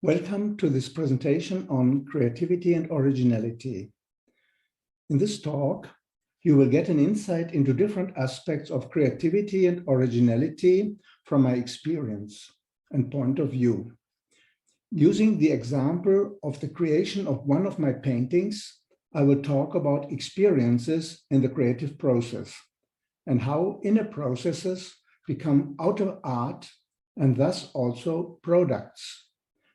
Welcome to this presentation on creativity and originality. In this talk, you will get an insight into different aspects of creativity and originality from my experience and point of view. Using the example of the creation of one of my paintings, I will talk about experiences in the creative process and how inner processes become outer art and thus also products.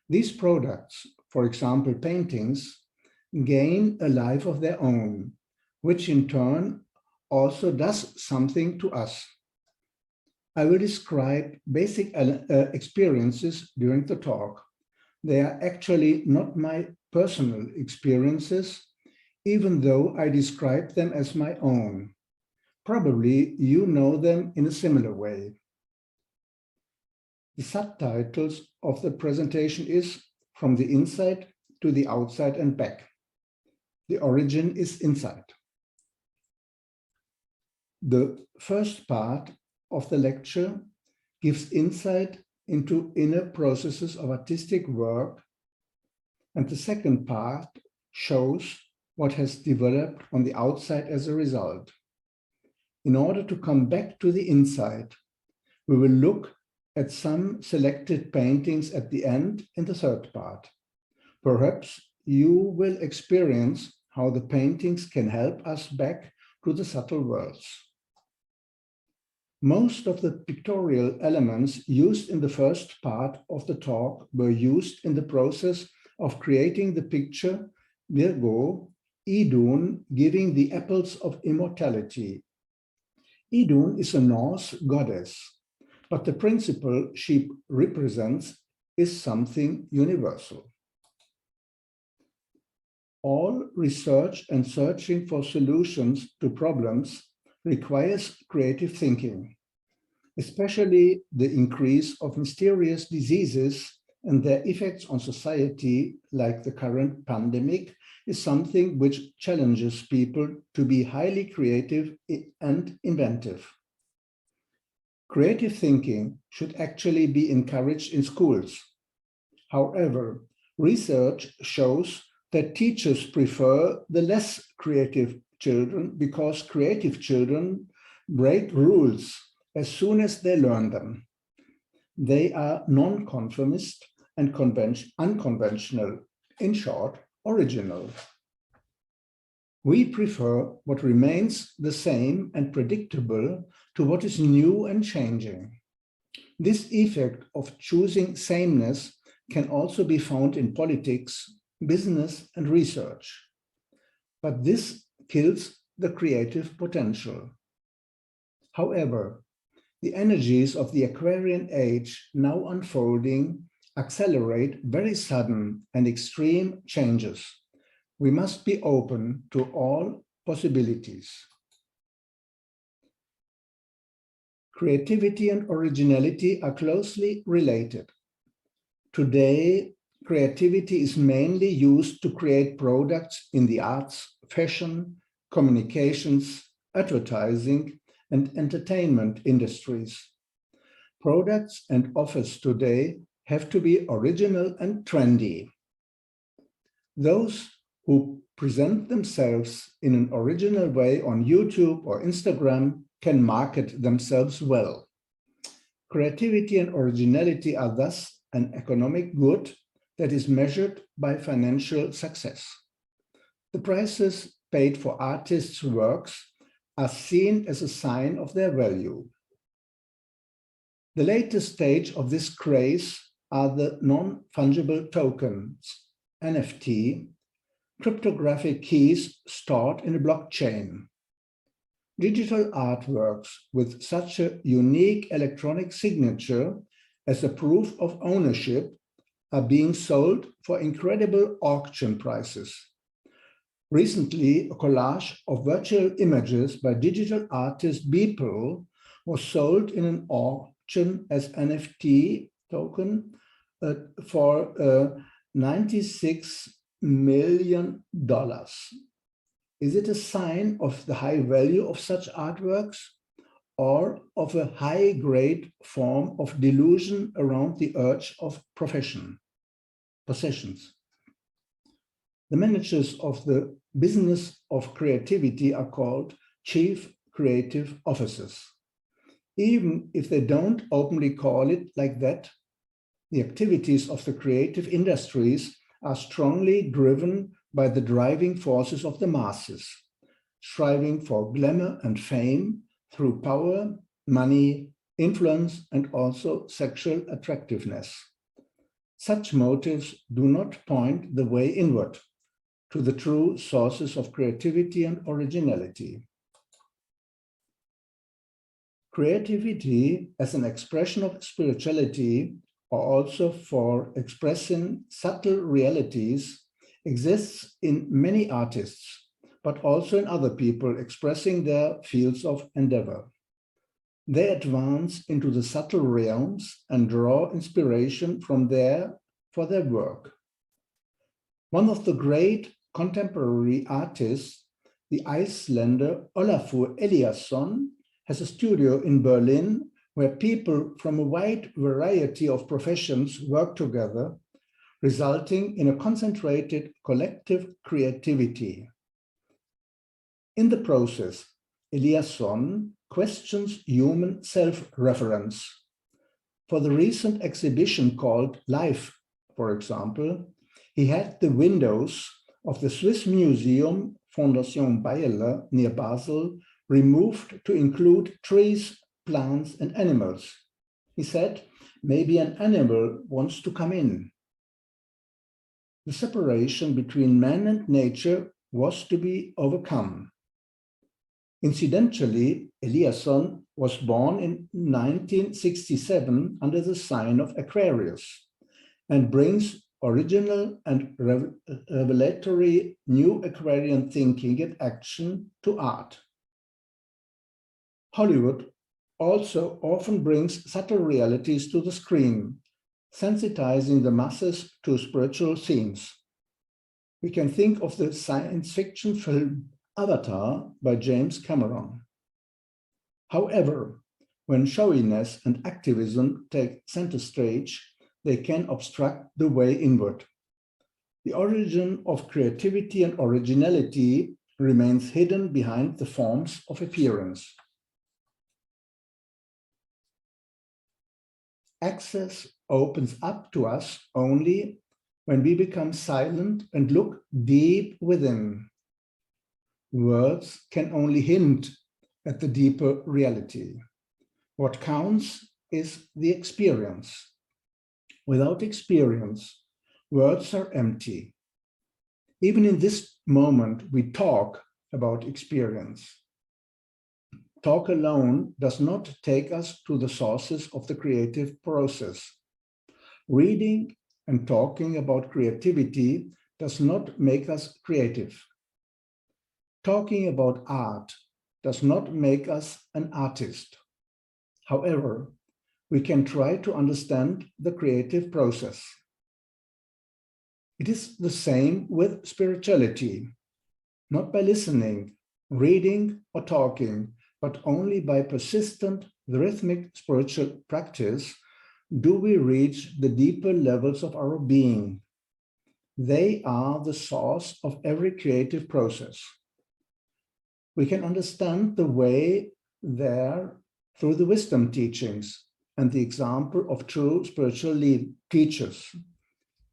These products, for example, paintings, gain a life of their own, which in turn also does something to us. I will describe basic experiences during the talk. They are actually not my personal experiences, even though I describe them as my own. Probably you know them in a similar way. The subtitles of the presentation is From the Inside to the Outside and Back. The origin is inside. The first part of the lecture gives insight into inner processes of artistic work, and the second part shows what has developed on the outside as a result. In order to come back to the inside, we will look at some selected paintings at the end in the third part. Perhaps you will experience how the paintings can help us back to the subtle worlds. Most of the pictorial elements used in the first part of the talk were used in the process of creating the picture Virgo, Idun giving the apples of immortality. Idun is a Norse goddess, but the principle she represents is something universal. All research and searching for solutions to problems requires creative thinking, especially the increase of mysterious diseases and their effects on society, like the current pandemic, is something which challenges people to be highly creative and inventive. Creative thinking should actually be encouraged in schools. However, research shows that teachers prefer the less creative children because creative children break rules as soon as they learn them. They are non-conformist and unconventional, in short, original. We prefer what remains the same and predictable to what is new and changing. This effect of choosing sameness can also be found in politics, business, and research. But this kills the creative potential. However, the energies of the Aquarian age now unfolding accelerate very sudden and extreme changes. We must be open to all possibilities. Creativity and originality are closely related. Today, creativity is mainly used to create products in the arts, fashion, communications, advertising, and entertainment industries. Products and offers today have to be original and trendy. Those who present themselves in an original way on YouTube or Instagram can market themselves well. Creativity and originality are thus an economic good that is measured by financial success. The prices paid for artists' works are seen as a sign of their value. The latest stage of this craze are the non-fungible tokens, NFT, cryptographic keys stored in a blockchain. Digital artworks with such a unique electronic signature as a proof of ownership are being sold for incredible auction prices. Recently, a collage of virtual images by digital artist Beeple was sold in an auction as NFT token for $96 million. Is it a sign of the high value of such artworks or of a high-grade form of delusion around the urge of profession? possessions. The managers of the business of creativity are called chief creative officers. Even if they don't openly call it like that, the activities of the creative industries are strongly driven by the driving forces of the masses, striving for glamour and fame through power, money, influence, and also sexual attractiveness. Such motives do not point the way inward to the true sources of creativity and originality. Creativity as an expression of spirituality, or also for expressing subtle realities, exists in many artists, but also in other people expressing their fields of endeavor. They advance into the subtle realms and draw inspiration from there for their work. One of the great contemporary artists, the Icelander Olafu Eliasson, has a studio in Berlin where people from a wide variety of professions work together, resulting in a concentrated collective creativity. In the process, Eliasson questions human self-reference. For the recent exhibition called Life, for example, he had the windows of the Swiss Museum Fondation Bayerle near Basel removed to include trees, plants, and animals. He said, maybe an animal wants to come in. The separation between man and nature was to be overcome. Incidentally, Eliasson was born in 1967 under the sign of Aquarius and brings original and revelatory new Aquarian thinking and action to art. Hollywood also often brings subtle realities to the screen, sensitizing the masses to spiritual themes. We can think of the science fiction film Avatar by James Cameron. However, when showiness and activism take center stage, they can obstruct the way inward. The origin of creativity and originality remains hidden behind the forms of appearance. Access opens up to us only when we become silent and look deep within. Words can only hint at the deeper reality. What counts is the experience. Without experience, words are empty. Even in this moment, we talk about experience. Talk alone does not take us to the sources of the creative process. Reading and talking about creativity does not make us creative. Talking about art does not make us an artist. However, we can try to understand the creative process. It is the same with spirituality, not by listening, reading, or talking, but only by persistent, rhythmic spiritual practice do we reach the deeper levels of our being. They are the source of every creative process. We can understand the way there through the wisdom teachings and the example of true spiritual teachers.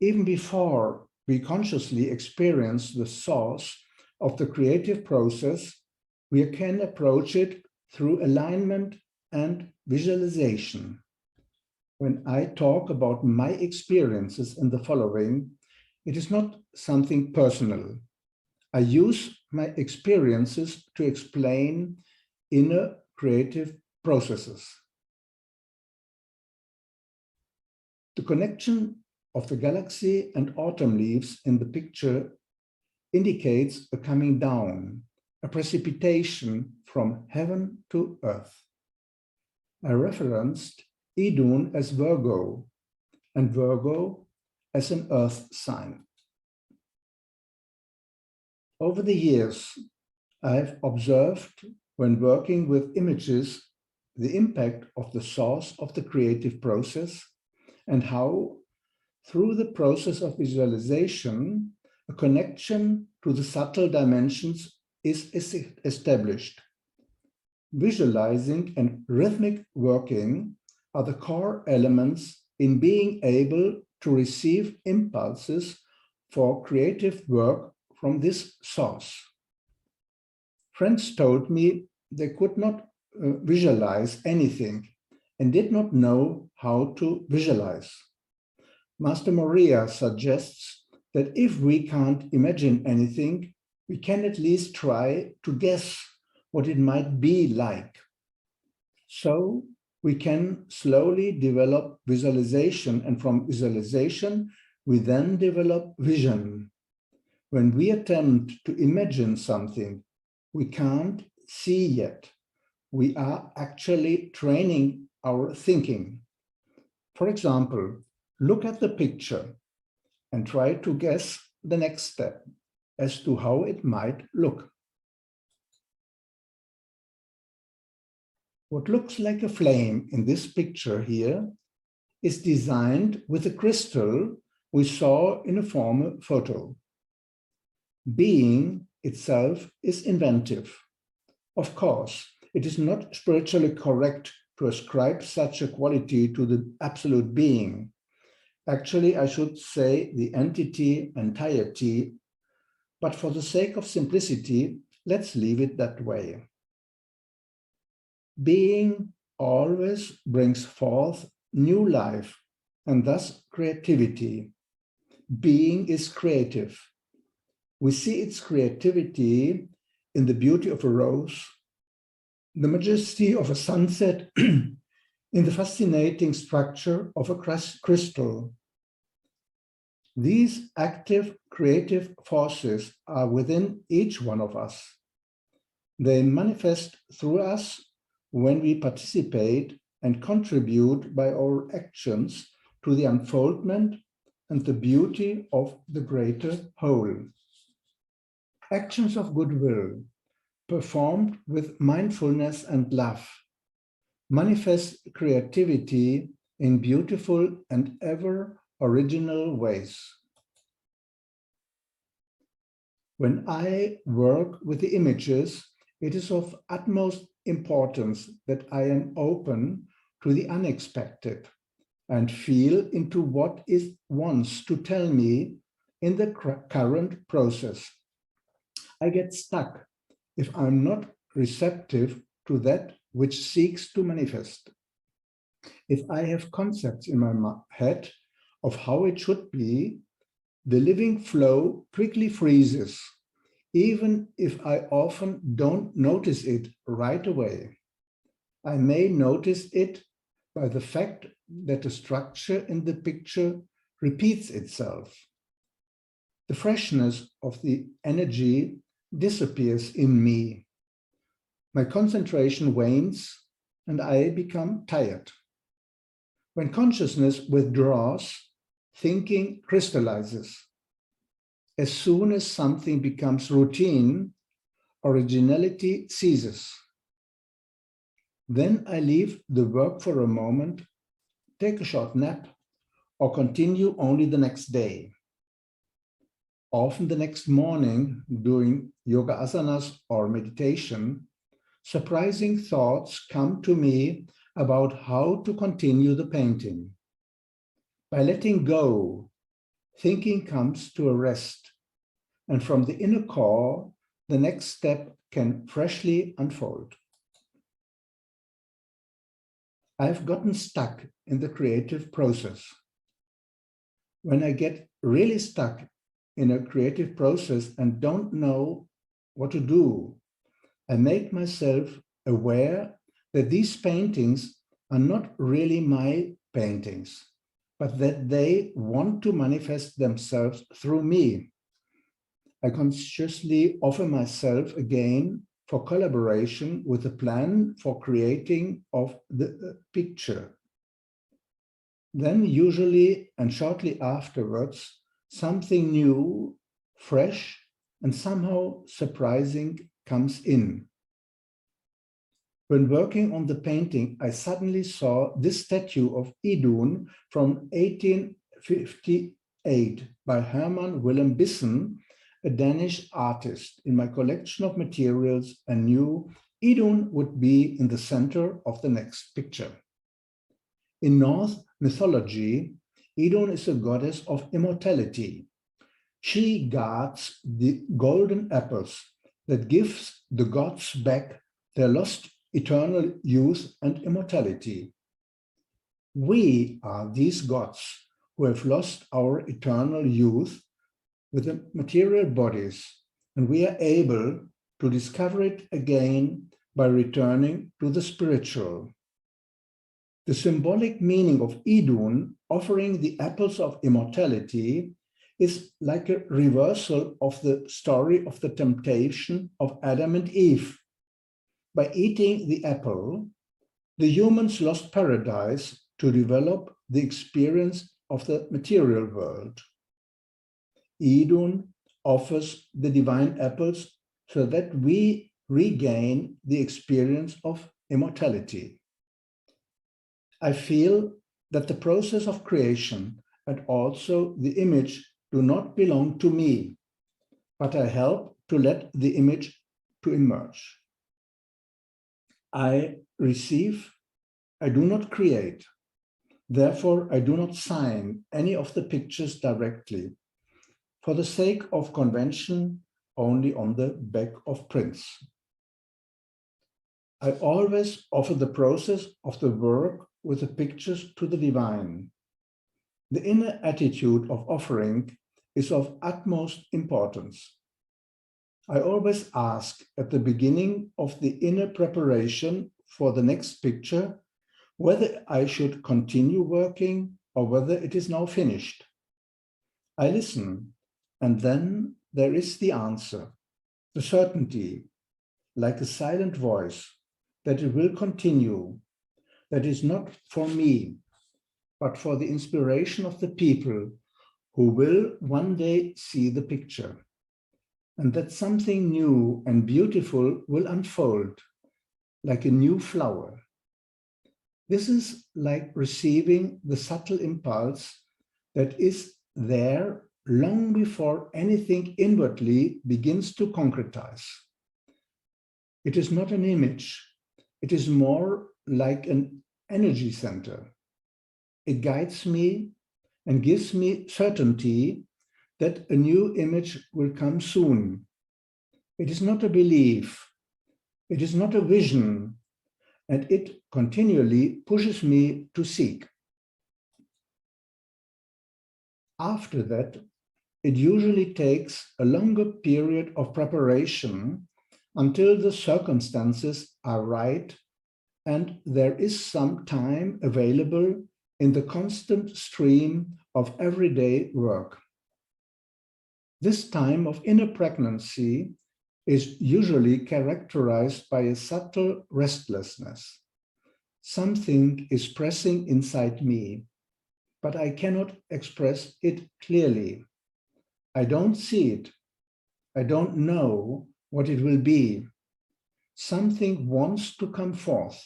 Even before we consciously experience the source of the creative process, we can approach it through alignment and visualization. When I talk about my experiences in the following, it is not something personal. I use my experiences to explain inner creative processes. The connection of the galaxy and autumn leaves in the picture indicates a coming down, a precipitation from heaven to earth. I referenced Idun as Virgo and Virgo as an earth sign. Over the years, I've observed when working with images the impact of the source of the creative process and how through the process of visualization, a connection to the subtle dimensions is established. Visualizing and rhythmic working are the core elements in being able to receive impulses for creative work from this source. Friends told me they could not visualize anything and did not know how to visualize. Master Moria suggests that if we can't imagine anything, we can at least try to guess what it might be like. So we can slowly develop visualization, and from visualization, we then develop vision. When we attempt to imagine something we can't see yet, we are actually training our thinking. For example, look at the picture and try to guess the next step as to how it might look. What looks like a flame in this picture here is designed with a crystal we saw in a former photo. Being itself is inventive. Of course, it is not spiritually correct to ascribe such a quality to the absolute being. Actually, I should say the entity, entirety, but for the sake of simplicity, let's leave it that way. Being always brings forth new life and thus creativity. Being is creative. We see its creativity in the beauty of a rose, the majesty of a sunset, in the fascinating structure of a crystal. These active creative forces are within each one of us. They manifest through us when we participate and contribute by our actions to the unfoldment and the beauty of the greater whole. Actions of goodwill, performed with mindfulness and love, manifest creativity in beautiful and ever original ways. When I work with the images, it is of utmost importance that I am open to the unexpected and feel into what it wants to tell me in the current process. I get stuck if I'm not receptive to that which seeks to manifest. If I have concepts in my head of how it should be, the living flow quickly freezes, even if I often don't notice it right away. I may notice it by the fact that the structure in the picture repeats itself. The freshness of the energy disappears in me. My concentration wanes and I become tired. When consciousness withdraws, thinking crystallizes. As soon as something becomes routine, originality ceases. Then I leave the work for a moment, take a short nap, or continue only the next day. Often the next morning, during yoga asanas or meditation, surprising thoughts come to me about how to continue the painting. By letting go, thinking comes to a rest, and from the inner core, the next step can freshly unfold. I've gotten stuck in the creative process. When I get really stuck in a creative process and don't know what to do, I make myself aware that these paintings are not really my paintings, but that they want to manifest themselves through me. I consciously offer myself again for collaboration with a plan for creating of the picture. Then usually and shortly afterwards, something new, fresh, and somehow surprising comes in. When working on the painting, I suddenly saw this statue of Idun from 18 1958 by Herman Willem Bissen, a Danish artist. In my collection of materials, I knew Idun would be in the center of the next picture. In Norse mythology, Idun is a goddess of immortality. She guards the golden apples that gives the gods back their lost eternal youth and immortality. We are these gods who have lost our eternal youth with the material bodies, and we are able to discover it again by returning to the spiritual. The symbolic meaning of Idun, offering the apples of immortality, is like a reversal of the story of the temptation of Adam and Eve. By eating the apple, the humans lost paradise to develop the experience of the material world. Idun offers the divine apples so that we regain the experience of immortality. I feel that the process of creation and also the image do not belong to me, but I help to let the image to emerge. I receive, I do not create. Therefore, I do not sign any of the pictures directly, for the sake of convention, only on the back of prints. I always offer the process of the work with the pictures to the divine. The inner attitude of offering is of utmost importance. I always ask at the beginning of the inner preparation for the next picture whether I should continue working or whether it is now finished. I listen, and then there is the answer, the certainty, like a silent voice, that it will continue, that is not for me, but for the inspiration of the people who will one day see the picture, and that something new and beautiful will unfold, like a new flower. This is like receiving the subtle impulse that is there long before anything inwardly begins to concretize. It is not an image. It is more like an energy center. It guides me and gives me certainty that a new image will come soon. It is not a belief. It is not a vision, and it continually pushes me to seek. After that, it usually takes a longer period of preparation until the circumstances are right and there is some time available in the constant stream of everyday work. This time of inner pregnancy is usually characterized by a subtle restlessness. Something is pressing inside me, but I cannot express it clearly. I don't see it. I don't know what it will be. Something wants to come forth,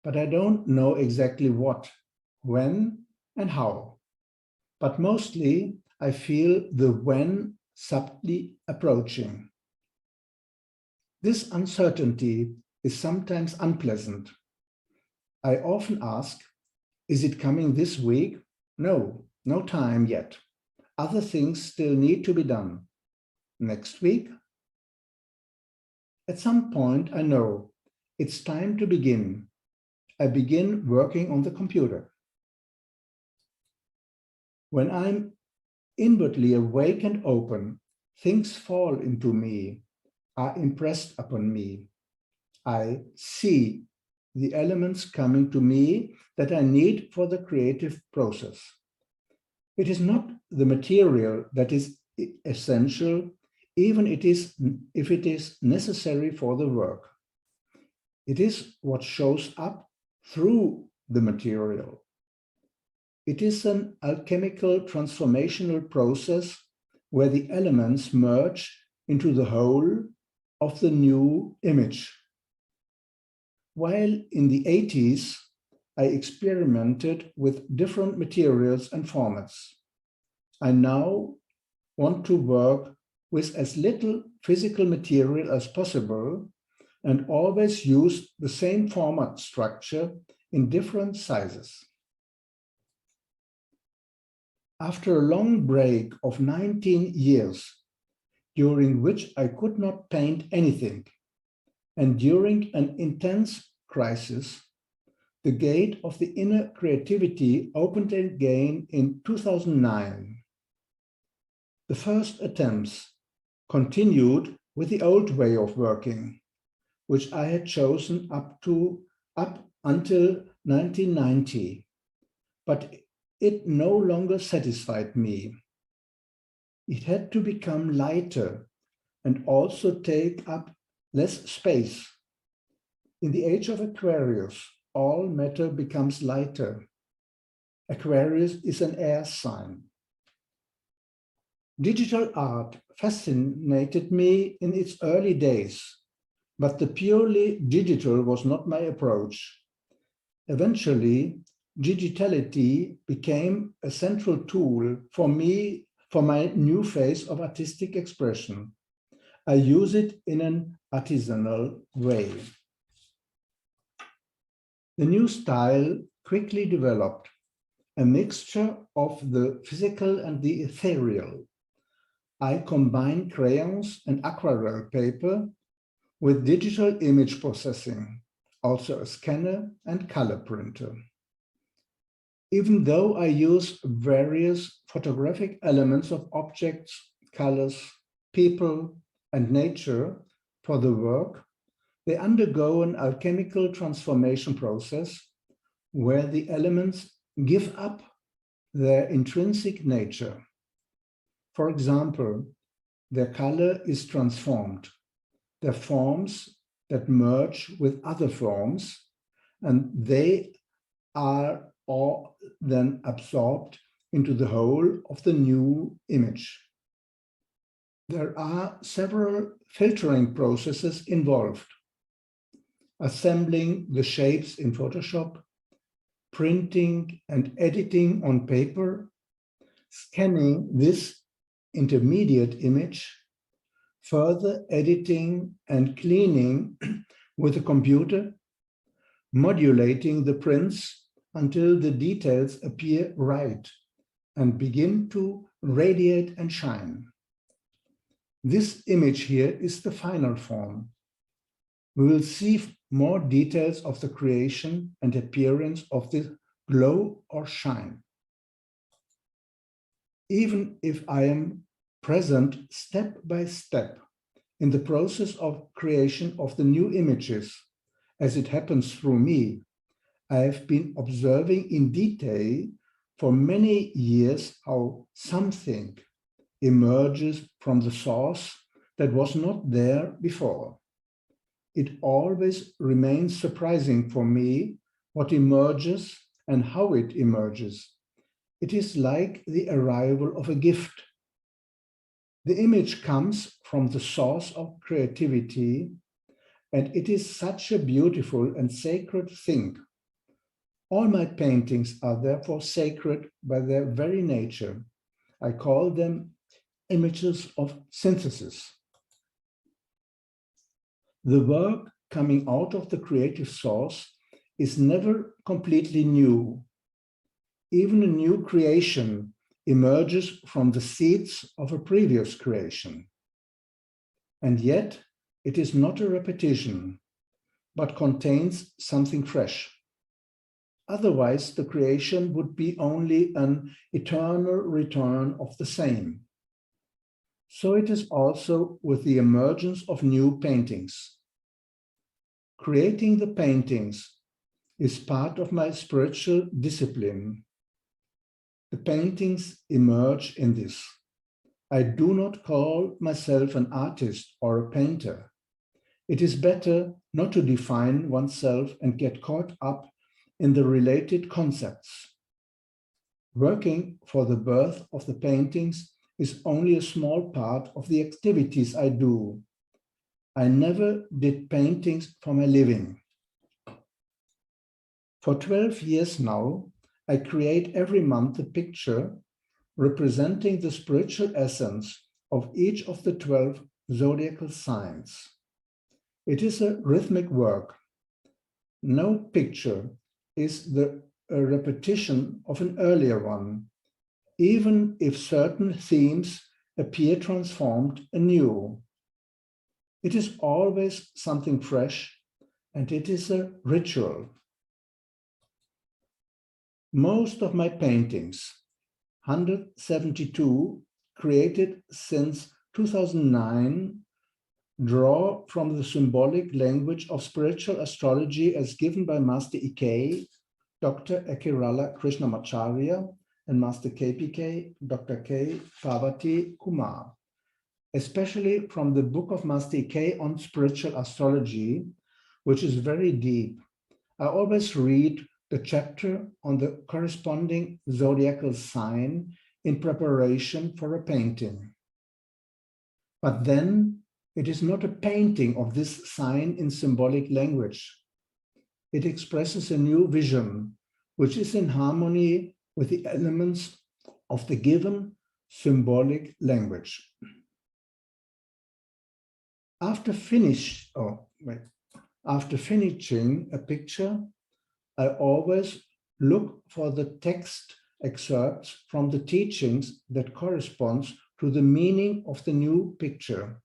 but I don't know exactly what, when, and how. But mostly I feel the when subtly approaching. This uncertainty is sometimes unpleasant. I often ask, is it coming this week? No, no time yet. Other things still need to be done. Next week? At some point, I know it's time to begin. I begin working on the computer. When I'm inwardly awake and open, things fall into me, are impressed upon me. I see the elements coming to me that I need for the creative process. It is not the material that is essential, even if it is necessary for the work. It is what shows up through the material. It is an alchemical transformational process where the elements merge into the whole of the new image. While in the 80s, I experimented with different materials and formats. I now want to work with as little physical material as possible and always use the same format structure in different sizes. After a long break of 19 years, during which I could not paint anything, and during an intense crisis, the gate of the inner creativity opened again in 2009. The first attempts continued with the old way of working, which I had chosen up until 1990, but it no longer satisfied me. It had to become lighter and also take up less space. In the age of Aquarius, all matter becomes lighter. Aquarius is an air sign. Digital art fascinated me in its early days, but the purely digital was not my approach. Eventually, digitality became a central tool for me for my new phase of artistic expression. I use it in an artisanal way. The new style quickly developed, a mixture of the physical and the ethereal. I combine crayons and aquarelle paper with digital image processing, also a scanner and color printer. Even though I use various photographic elements of objects, colors, people, and nature for the work, they undergo an alchemical transformation process where the elements give up their intrinsic nature. For example, their color is transformed, their forms that merge with other forms, and they are all then absorbed into the whole of the new image. There are several filtering processes involved. Assembling the shapes in Photoshop, printing and editing on paper, scanning this intermediate image, further editing and cleaning with a computer, modulating the prints until the details appear right and begin to radiate and shine. This image here is the final form. We will see more details of the creation and appearance of this glow or shine. Even if I am present step by step in the process of creation of the new images, as it happens through me, I have been observing in detail for many years how something emerges from the source that was not there before. It always remains surprising for me what emerges and how it emerges. It is like the arrival of a gift. The image comes from the source of creativity, and it is such a beautiful and sacred thing. All my paintings are therefore sacred by their very nature. I call them images of synthesis. The work coming out of the creative source is never completely new. Even a new creation emerges from the seeds of a previous creation. And yet, it is not a repetition, but contains something fresh. Otherwise, the creation would be only an eternal return of the same. So it is also with the emergence of new paintings. Creating the paintings is part of my spiritual discipline. The paintings emerge in this. I do not call myself an artist or a painter. It is better not to define oneself and get caught up in the related concepts. Working for the birth of the paintings is only a small part of the activities I do. I never did paintings for my living. For 12 years now, I create every month a picture representing the spiritual essence of each of the 12 zodiacal signs. It is a rhythmic work. No picture is a repetition of an earlier one, even if certain themes appear transformed anew. It is always something fresh, and it is a ritual. Most of my paintings, 172, created since 2009, draw from the symbolic language of spiritual astrology as given by Master EK, Dr. Ekirala Krishnamacharya, and Master KPK, Dr. K. Parvati Kumar, especially from the book of Master EK on spiritual astrology, which is very deep. I always read the chapter on the corresponding zodiacal sign in preparation for a painting. But then it is not a painting of this sign in symbolic language. It expresses a new vision, which is in harmony with the elements of the given symbolic language. After finishing a picture, I always look for the text excerpts from the teachings that corresponds to the meaning of the new picture.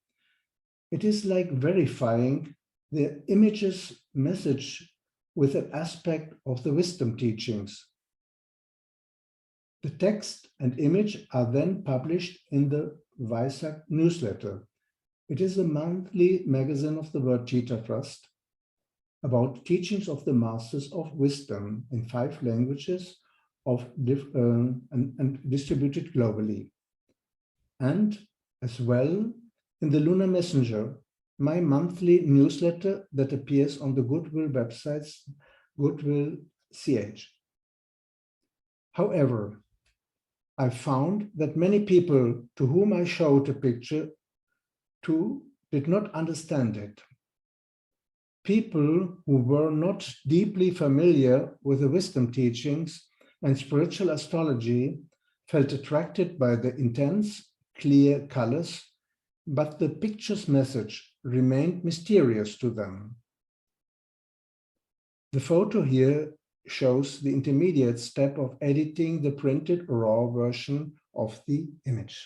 It is like verifying the image's message with an aspect of the wisdom teachings. The text and image are then published in the Vaisak newsletter. It is a monthly magazine of the World Gita Trust about teachings of the Masters of Wisdom in 5 languages and distributed globally. And as well in the Lunar Messenger, my monthly newsletter that appears on the Goodwill websites, Goodwill CH. However, I found that many people to whom I showed a picture to did not understand it. People who were not deeply familiar with the wisdom teachings and spiritual astrology felt attracted by the intense, clear colors, but the picture's message remained mysterious to them. The photo here shows the intermediate step of editing the printed raw version of the image.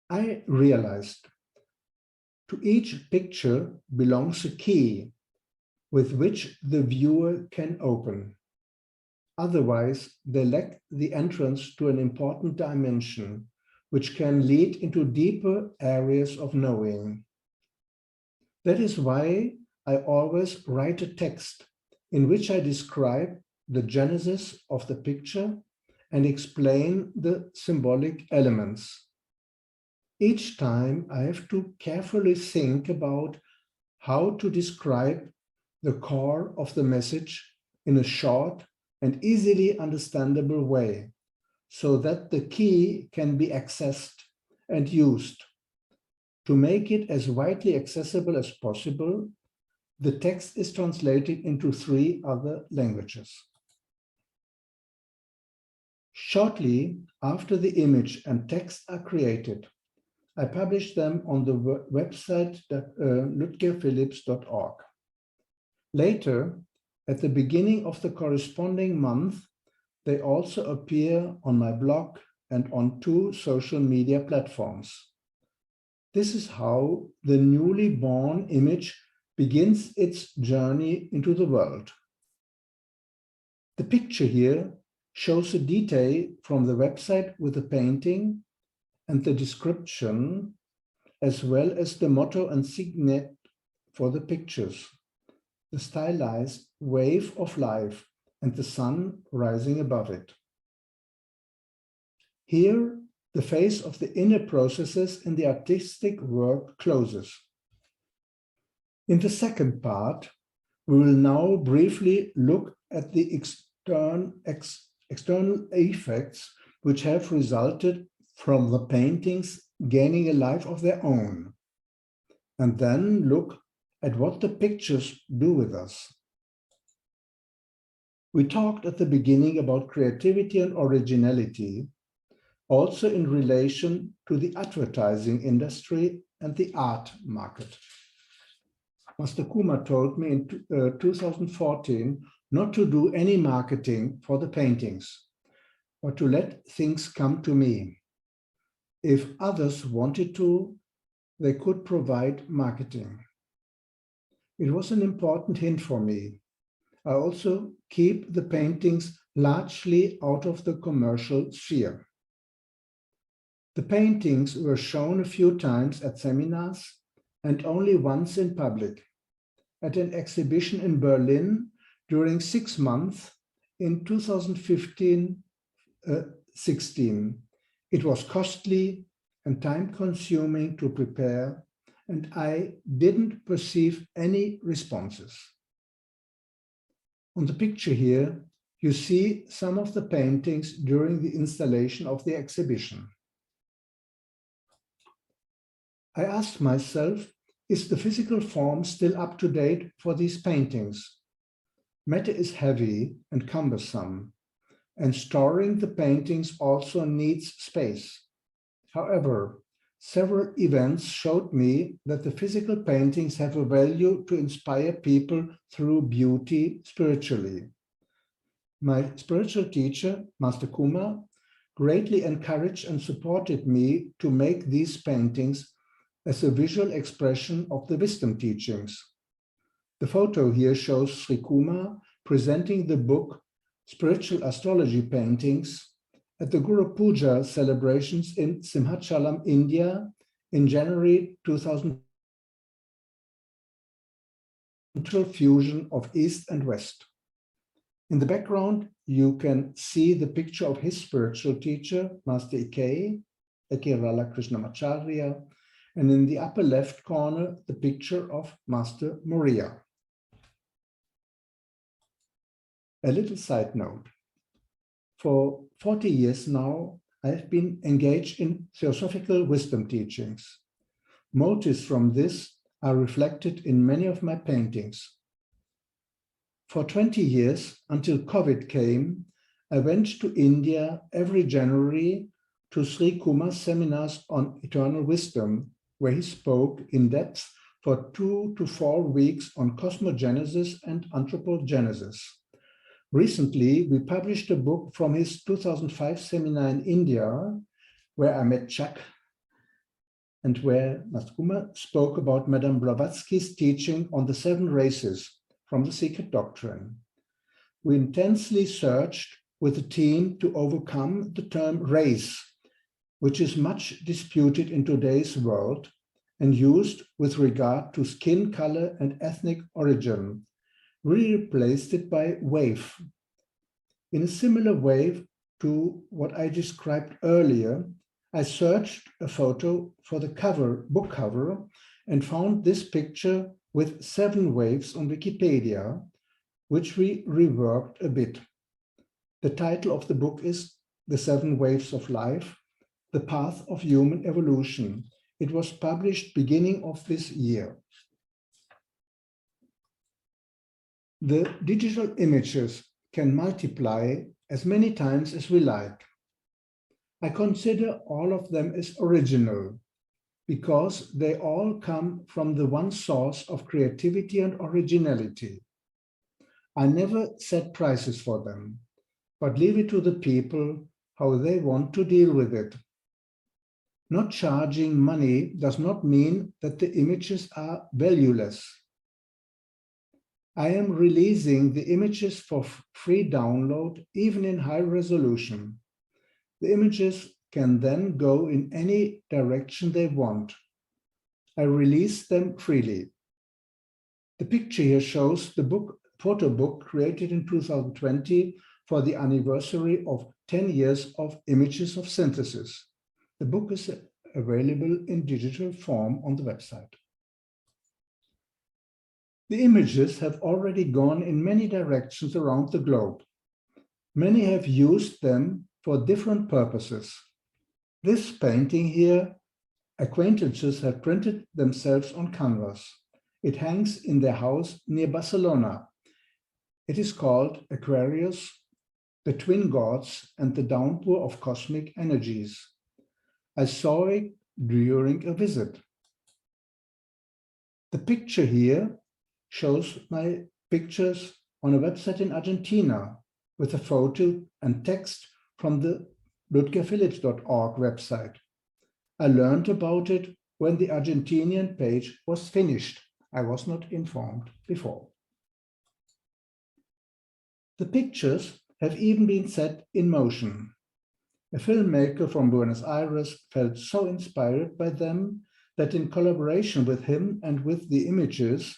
I realized to each picture belongs a key with which the viewer can open. Otherwise, they lack the entrance to an important dimension, which can lead into deeper areas of knowing. That is why I always write a text in which I describe the genesis of the picture and explain the symbolic elements. Each time I have to carefully think about how to describe the core of the message in a short and easily understandable way, so that the key can be accessed and used. To make it as widely accessible as possible, the text is translated into 3 other languages. Shortly after the image and text are created, I publish them on the website ludgerphilips.org. Later, at the beginning of the corresponding month, they also appear on my blog and on 2 social media platforms. This is how the newly born image begins its journey into the world. The picture here shows a detail from the website with the painting and the description, as well as the motto and signet for the pictures, the stylized wave of life and the sun rising above it. Here, the phase of the inner processes in the artistic work closes. In the second part, we will now briefly look at the external effects which have resulted from the paintings gaining a life of their own, and then look at what the pictures do with us. We talked at the beginning about creativity and originality, also in relation to the advertising industry and the art market. Master Kuma told me in 2014 not to do any marketing for the paintings, or to let things come to me. If others wanted to, they could provide marketing. It was an important hint for me. I also keep the paintings largely out of the commercial sphere. The paintings were shown a few times at seminars and only once in public, at an exhibition in Berlin during 6 months in 2015-16. It was costly and time-consuming to prepare, and I didn't perceive any responses. On the picture here, you see some of the paintings during the installation of the exhibition. I asked myself, is the physical form still up to date for these paintings? Matter is heavy and cumbersome, and storing the paintings also needs space. However, several events showed me that the physical paintings have a value to inspire people through beauty spiritually. My spiritual teacher, Master Kuma, greatly encouraged and supported me to make these paintings as a visual expression of the wisdom teachings. The photo here shows Sri Kuma presenting the book Spiritual Astrology Paintings at the Guru Puja celebrations in Simhachalam, India in January 2000. Fusion of East and West. In the background, you can see the picture of his spiritual teacher, Master Ike Krishnamacharya, and in the upper left corner, the picture of Master Moria. A little side note. For 40 years now, I have been engaged in Theosophical wisdom teachings. Motives from this are reflected in many of my paintings. For 20 years, until COVID came, I went to India every January to Sri Kuma's seminars on eternal wisdom, where he spoke in depth for 2 to 4 weeks on cosmogenesis and anthropogenesis. Recently, we published a book from his 2005 seminar in India, where I met Chuck and where Master Kuma spoke about Madame Blavatsky's teaching on the 7 races from the Secret Doctrine. We intensely searched with a team to overcome the term race, which is much disputed in today's world and used with regard to skin color and ethnic origin. We replaced it by wave. In a similar way to what I described earlier, I searched a photo for the book cover, and found this picture with 7 waves on Wikipedia, which we reworked a bit. The title of the book is The 7 Waves of Life, The Path of Human Evolution. It was published beginning of this year. The digital images can multiply as many times as we like. I consider all of them as original because they all come from the one source of creativity and originality. I never set prices for them, but leave it to the people how they want to deal with it. Not charging money does not mean that the images are valueless. I am releasing the images for free download, even in high resolution. The images can then go in any direction they want. I release them freely. The picture here shows the photo book created in 2020 for the anniversary of 10 years of Images of Synthesis. The book is available in digital form on the website. The images have already gone in many directions around the globe. Many have used them for different purposes. This painting here, acquaintances have printed themselves on canvas. It hangs in their house near Barcelona. It is called Aquarius, the twin gods and the downpour of cosmic energies. I saw it during a visit. The picture here shows my pictures on a website in Argentina with a photo and text from the ludgerphilips.org website. I learned about it when the Argentinian page was finished. I was not informed before. The pictures have even been set in motion. A filmmaker from Buenos Aires felt so inspired by them that in collaboration with him and with the images,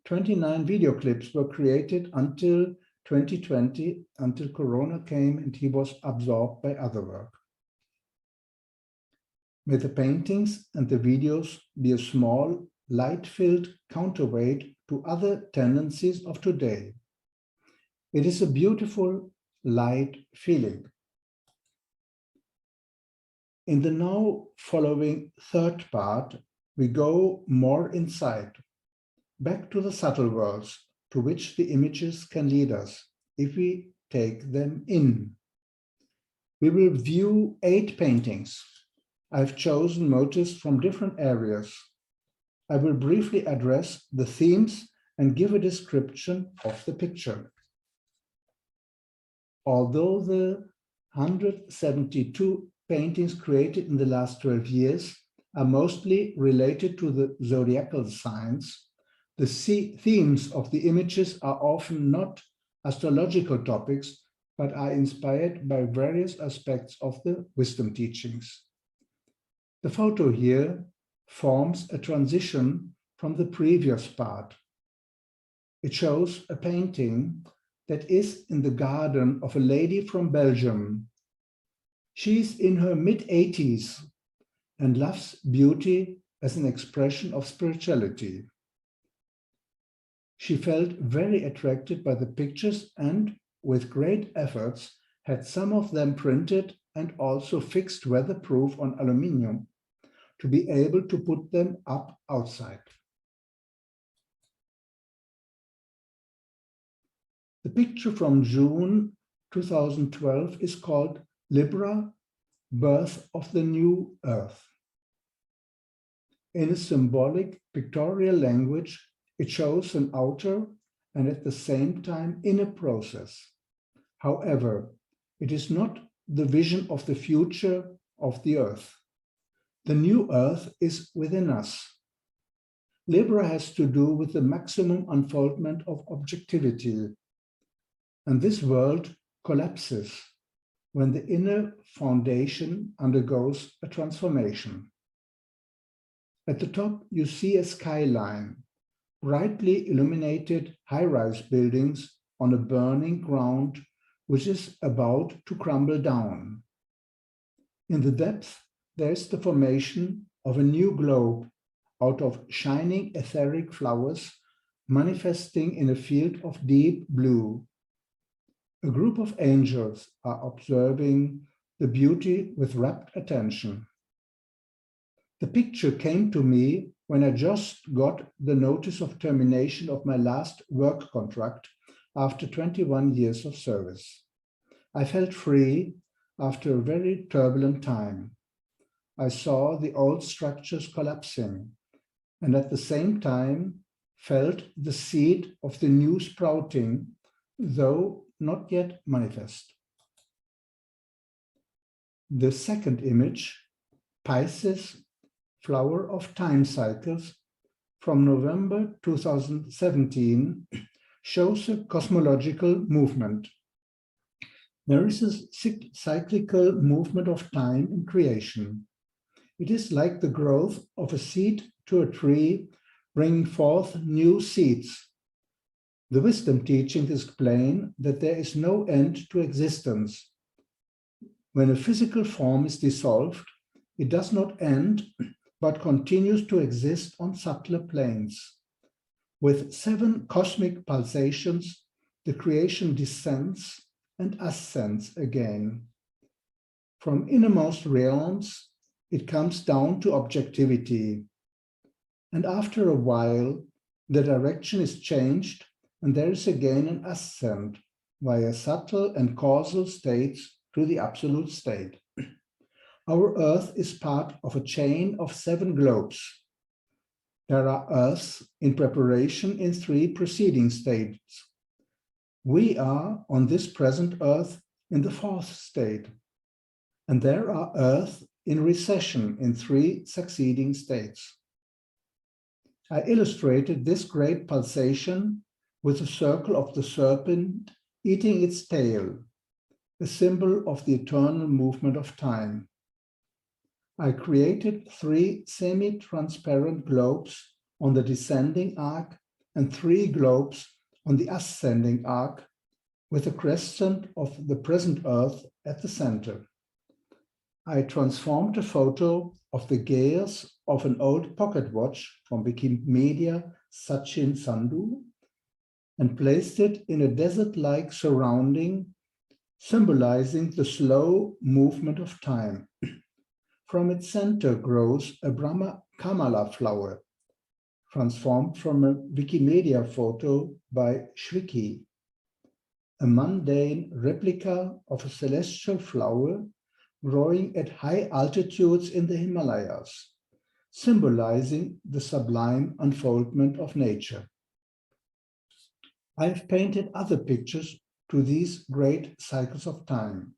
29 video clips were created until 2020, until Corona came and he was absorbed by other work. May the paintings and the videos be a small, light-filled counterweight to other tendencies of today. It is a beautiful, light feeling. In the now following third part, we go more inside, back to the subtle worlds to which the images can lead us if we take them in. We will view 8 paintings. I've chosen motifs from different areas. I will briefly address the themes and give a description of the picture. Although the 172 paintings created in the last 12 years are mostly related to the zodiacal signs, the themes of the images are often not astrological topics, but are inspired by various aspects of the wisdom teachings. The photo here forms a transition from the previous part. It shows a painting that is in the garden of a lady from Belgium. She's in her mid-80s and loves beauty as an expression of spirituality. She felt very attracted by the pictures and, with great efforts, had some of them printed and also fixed weatherproof on aluminium to be able to put them up outside. The picture from June 2012 is called Libra, Birth of the New Earth. In a symbolic pictorial language, it shows an outer and at the same time inner process. However, it is not the vision of the future of the earth. The new earth is within us. Libra has to do with the maximum unfoldment of objectivity. And this world collapses when the inner foundation undergoes a transformation. At the top, you see a skyline, brightly illuminated high-rise buildings on a burning ground, which is about to crumble down. In the depth, there is the formation of a new globe out of shining etheric flowers manifesting in a field of deep blue. A group of angels are observing the beauty with rapt attention. The picture came to me when I just got the notice of termination of my last work contract after 21 years of service. I felt free after a very turbulent time. I saw the old structures collapsing and at the same time felt the seed of the new sprouting, though not yet manifest. The second image, Pisces, Flower of Time Cycles, from November 2017, shows a cosmological movement. There is a cyclical movement of time in creation. It is like the growth of a seed to a tree, bringing forth new seeds. The wisdom teachings explain that there is no end to existence. When a physical form is dissolved, it does not end, but continues to exist on subtler planes. With 7 cosmic pulsations, the creation descends and ascends again. From innermost realms, it comes down to objectivity. And after a while, the direction is changed and there is again an ascent via subtle and causal states to the absolute state. Our Earth is part of a chain of 7 globes. There are Earths in preparation in 3 preceding states. We are on this present Earth in the 4th state, and there are Earth in recession in 3 succeeding states. I illustrated this great pulsation with a circle of the serpent eating its tail, a symbol of the eternal movement of time. I created 3 semi-transparent globes on the descending arc and 3 globes on the ascending arc, with a crescent of the present Earth at the center. I transformed a photo of the gears of an old pocket watch from Wikimedia Sachin Sandhu and placed it in a desert-like surrounding, symbolizing the slow movement of time. From its center grows a Brahma Kamala flower, transformed from a Wikimedia photo by Shwiki, a mundane replica of a celestial flower growing at high altitudes in the Himalayas, symbolizing the sublime unfoldment of nature. I have painted other pictures to these great cycles of time.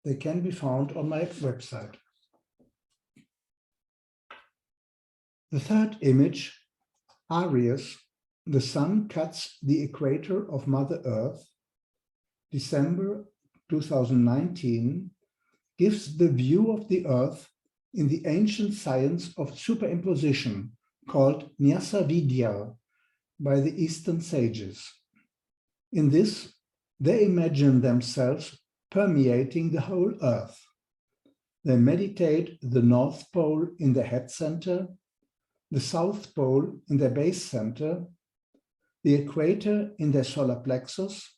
They can be found on my website. The third image, Aries, the Sun Cuts the Equator of Mother Earth, December 2019, gives the view of the Earth in the ancient science of superimposition called Nyasa Vidya by the Eastern sages. In this, they imagine themselves permeating the whole Earth. They meditate the North Pole in their head center, the South Pole in their base center, the equator in their solar plexus,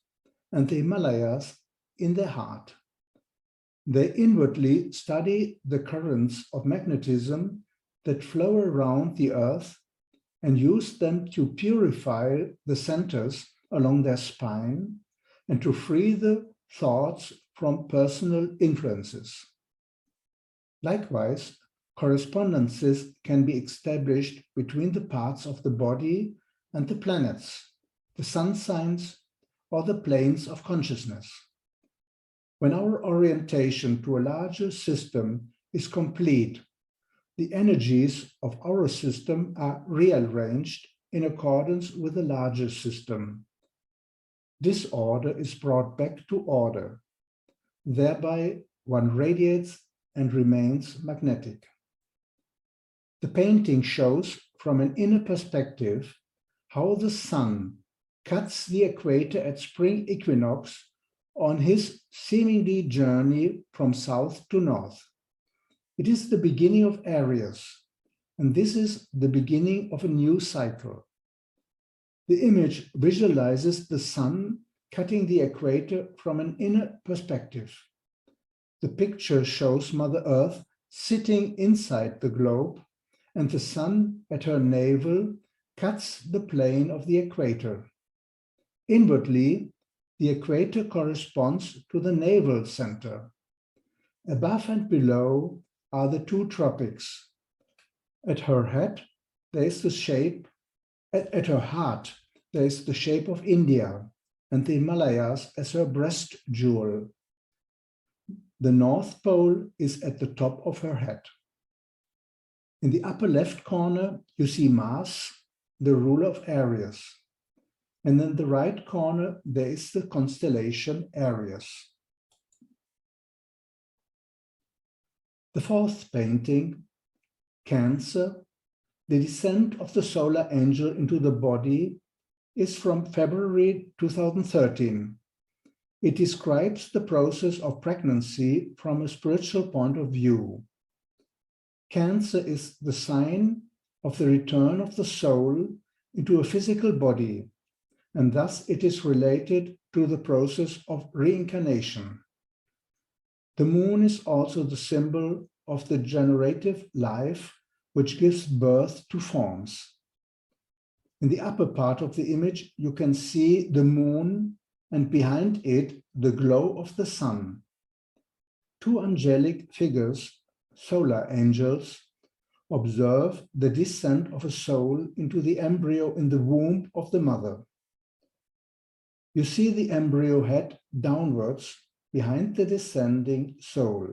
and the Himalayas in their heart. They inwardly study the currents of magnetism that flow around the Earth and use them to purify the centers along their spine and to free the thoughts from personal influences. Likewise, correspondences can be established between the parts of the body and the planets, the sun signs, or the planes of consciousness. When our orientation to a larger system is complete, the energies of our system are rearranged in accordance with the larger system. Disorder is brought back to order. Thereby, one radiates and remains magnetic. The painting shows from an inner perspective how the sun cuts the equator at spring equinox on his seemingly journey from south to north. It is the beginning of Aries, and this is the beginning of a new cycle. The image visualizes the sun cutting the equator from an inner perspective. The picture shows Mother Earth sitting inside the globe, and the sun at her navel cuts the plane of the equator. Inwardly, the equator corresponds to the navel center. Above and below are the 2 tropics. At her head, there is the shape, at her heart, there is the shape of India and the Himalayas as her breast jewel. The North Pole is at the top of her head. In the upper left corner, you see Mars, the ruler of Aries. And in the right corner, there is the constellation Aries. The fourth painting, Cancer, the descent of the solar angel into the body, is from February 2013. It describes the process of pregnancy from a spiritual point of view. Cancer is the sign of the return of the soul into a physical body, and thus it is related to the process of reincarnation. The moon is also the symbol of the generative life which gives birth to forms. In the upper part of the image, you can see the moon and behind it, the glow of the sun. Two angelic figures, solar angels, observe the descent of a soul into the embryo in the womb of the mother. You see the embryo head downwards behind the descending soul.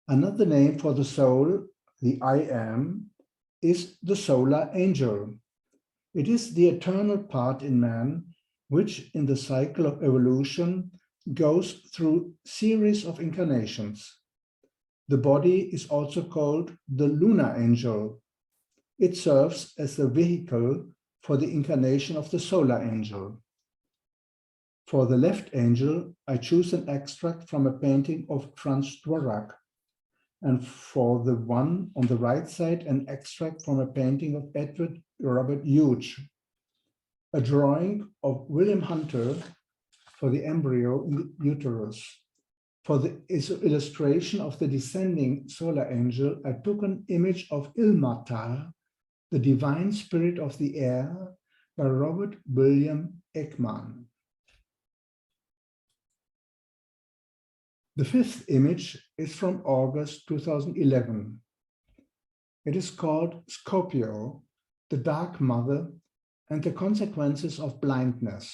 Another name for the soul, the I Am, is the solar angel. It is the eternal part in man, which in the cycle of evolution goes through series of incarnations. The body is also called the lunar angel. It serves as a vehicle for the incarnation of the solar angel. For the left angel, I choose an extract from a painting of Franz Dvorak, and for the one on the right side, an extract from a painting of Edward Robert Hughes, a drawing of William Hunter for the embryo in the uterus. For the illustration of the descending solar angel, I took an image of Ilmatar, the divine spirit of the air, by Robert William Ekman. The fifth image is from August 2011. It is called Scorpio, the Dark Mother and the Consequences of Blindness,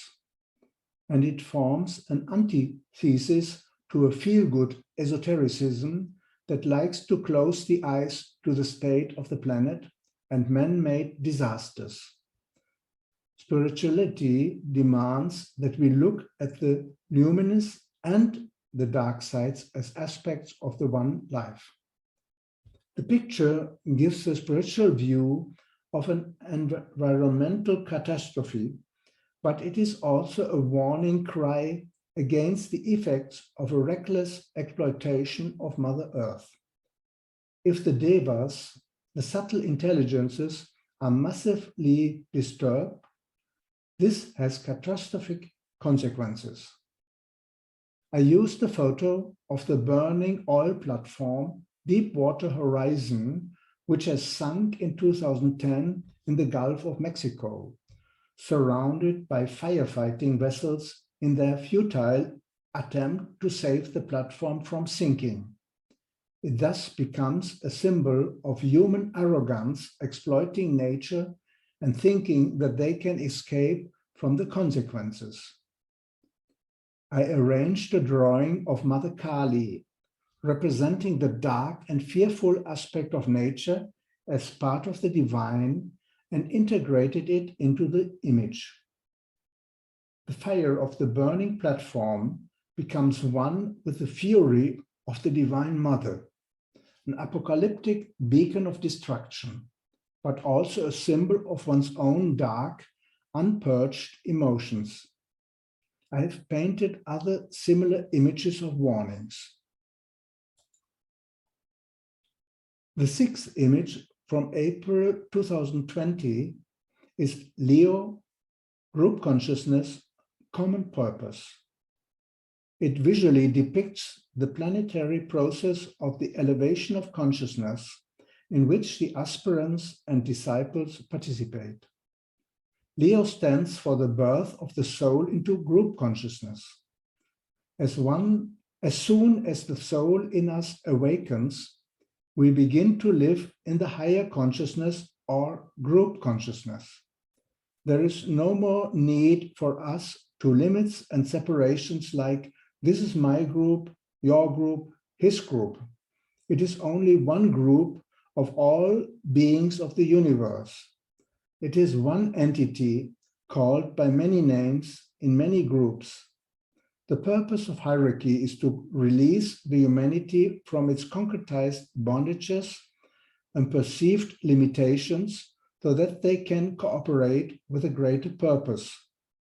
and it forms an antithesis to a feel-good esotericism that likes to close the eyes to the state of the planet and man-made disasters. Spirituality demands that we look at the luminous and the dark sides as aspects of the one life. The picture gives a spiritual view of an environmental catastrophe, but it is also a warning cry against the effects of a reckless exploitation of Mother Earth. If the devas, the subtle intelligences, are massively disturbed, this has catastrophic consequences. I used the photo of the burning oil platform Deepwater Horizon, which has sunk in 2010 in the Gulf of Mexico, surrounded by firefighting vessels in their futile attempt to save the platform from sinking. It thus becomes a symbol of human arrogance, exploiting nature and thinking that they can escape from the consequences. I arranged a drawing of Mother Kali, representing the dark and fearful aspect of nature as part of the divine, and integrated it into the image. The fire of the burning platform becomes one with the fury of the Divine Mother, an apocalyptic beacon of destruction, but also a symbol of one's own dark, unpurged emotions. I have painted other similar images of warnings. The sixth image from April 2020 is Leo, Group Consciousness, Common Purpose. It visually depicts the planetary process of the elevation of consciousness in which the aspirants and disciples participate. Leo stands for the birth of the soul into group consciousness. As soon as the soul in us awakens, we begin to live in the higher consciousness or group consciousness. There is no more need for us to limits and separations like this is my group, your group, his group. It is only one group of all beings of the universe. It is one entity called by many names in many groups. The purpose of hierarchy is to release the humanity from its concretized bondages and perceived limitations so that they can cooperate with a greater purpose,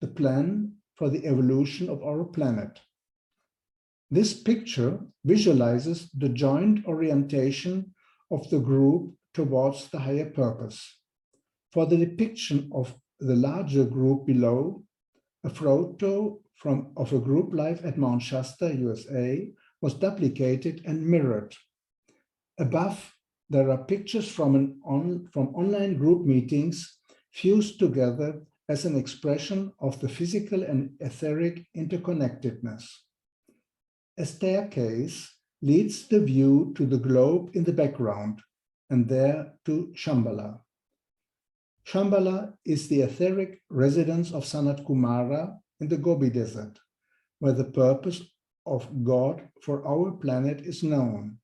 the plan for the evolution of our planet. This picture visualizes the joint orientation of the group towards the higher purpose. For the depiction of the larger group below, a photo of a group life at Mount Shasta, USA, was duplicated and mirrored. Above, there are pictures from online group meetings fused together as an expression of the physical and etheric interconnectedness. A staircase leads the view to the globe in the background, and there to Shambhala. Shambhala is the etheric residence of Sanat Kumara in the Gobi Desert, where the purpose of God for our planet is known.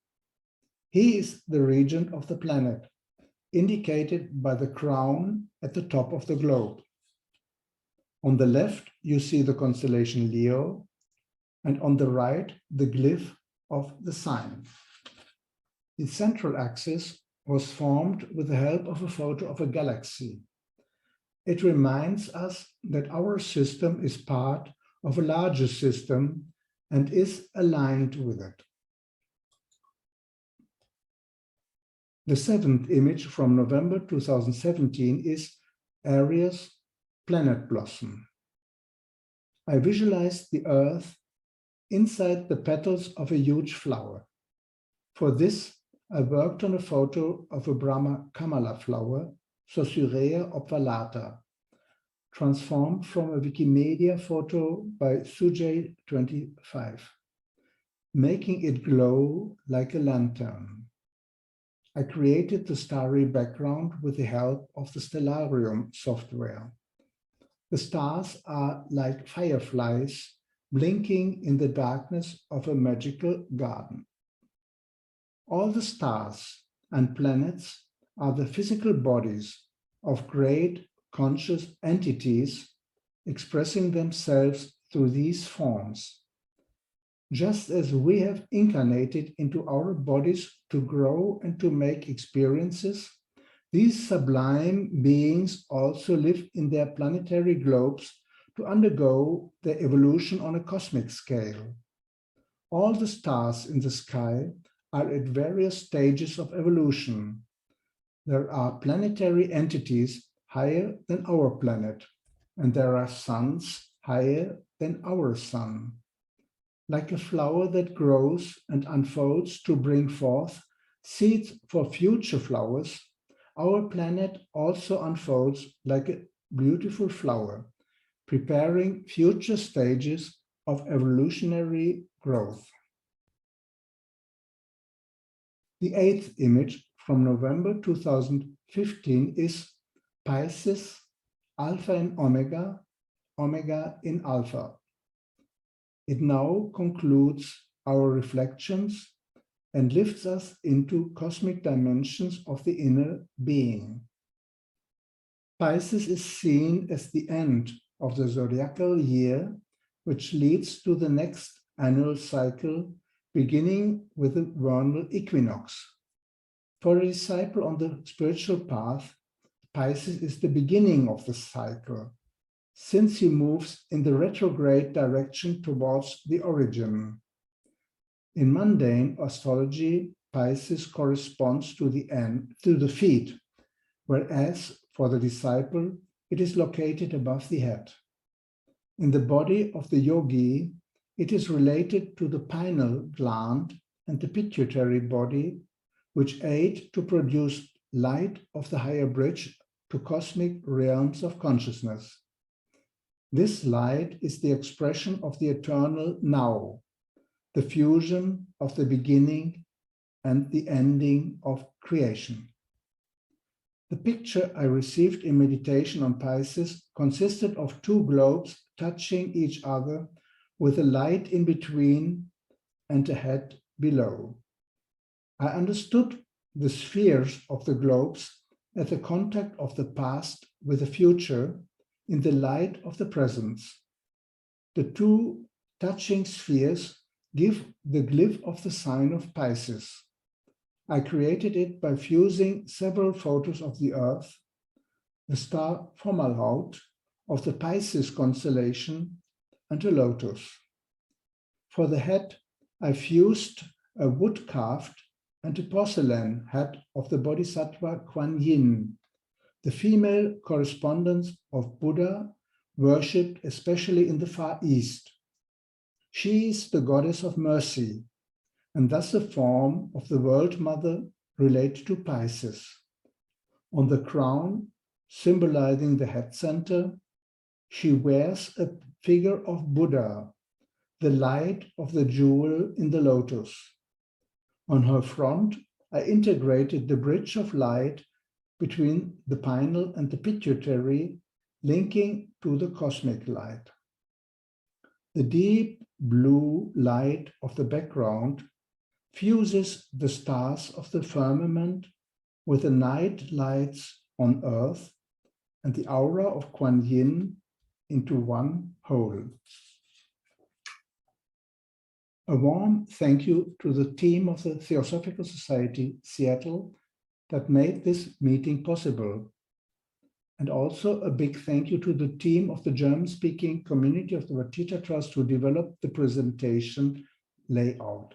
He is the regent of the planet, indicated by the crown at the top of the globe. On the left, you see the constellation Leo, and on the right, the glyph of the sign. The central axis was formed with the help of a photo of a galaxy. It reminds us that our system is part of a larger system and is aligned with it. The seventh image from November 2017 is Aries Planet Blossom. I visualized the Earth inside the petals of a huge flower. For this, I worked on a photo of a Brahma Kamala flower, Saussure obvalata, transformed from a Wikimedia photo by Sujay25, making it glow like a lantern. I created the starry background with the help of the Stellarium software. The stars are like fireflies blinking in the darkness of a magical garden. All the stars and planets are the physical bodies of great conscious entities expressing themselves through these forms. Just as we have incarnated into our bodies to grow and to make experiences, these sublime beings also live in their planetary globes to undergo their evolution on a cosmic scale. All the stars in the sky are at various stages of evolution. There are planetary entities higher than our planet, and there are suns higher than our sun. Like a flower that grows and unfolds to bring forth seeds for future flowers, our planet also unfolds like a beautiful flower, preparing future stages of evolutionary growth. The eighth image from November 2015 is Pisces, Alpha in Omega, Omega in Alpha. It now concludes our reflections and lifts us into cosmic dimensions of the inner being. Pisces is seen as the end of the zodiacal year, which leads to the next annual cycle, beginning with the vernal equinox. For a disciple on the spiritual path, Pisces is the beginning of the cycle, since he moves in the retrograde direction towards the origin. In mundane astrology, Pisces corresponds to the feet, whereas for the disciple, it is located above the head. In the body of the yogi, it is related to the pineal gland and the pituitary body, which aid to produce light of the higher bridge to cosmic realms of consciousness. This light is the expression of the eternal now, the fusion of the beginning and the ending of creation. The picture I received in meditation on Pisces consisted of two globes touching each other with a light in between and a head below. I understood the spheres of the globes as the contact of the past with the future in the light of the present. The two touching spheres give the glyph of the sign of Pisces. I created it by fusing several photos of the Earth, the star Fomalhaut of the Pisces constellation, and a lotus. For the head, I fused a wood-carved and a porcelain head of the Bodhisattva Kuan Yin, the female correspondence of Buddha, worshipped especially in the Far East. She is the goddess of mercy, and thus a form of the World Mother related to Pisces. On the crown symbolizing the head center, she wears a figure of Buddha, the light of the jewel in the lotus. On her front, I integrated the bridge of light between the pineal and the pituitary, linking to the cosmic light. The deep blue light of the background fuses the stars of the firmament with the night lights on Earth and the aura of Kuan Yin into one whole. A warm thank you to the team of the Theosophical Society Seattle that made this meeting possible. And also a big thank you to the team of the German-speaking community of the Vatita Trust who developed the presentation layout.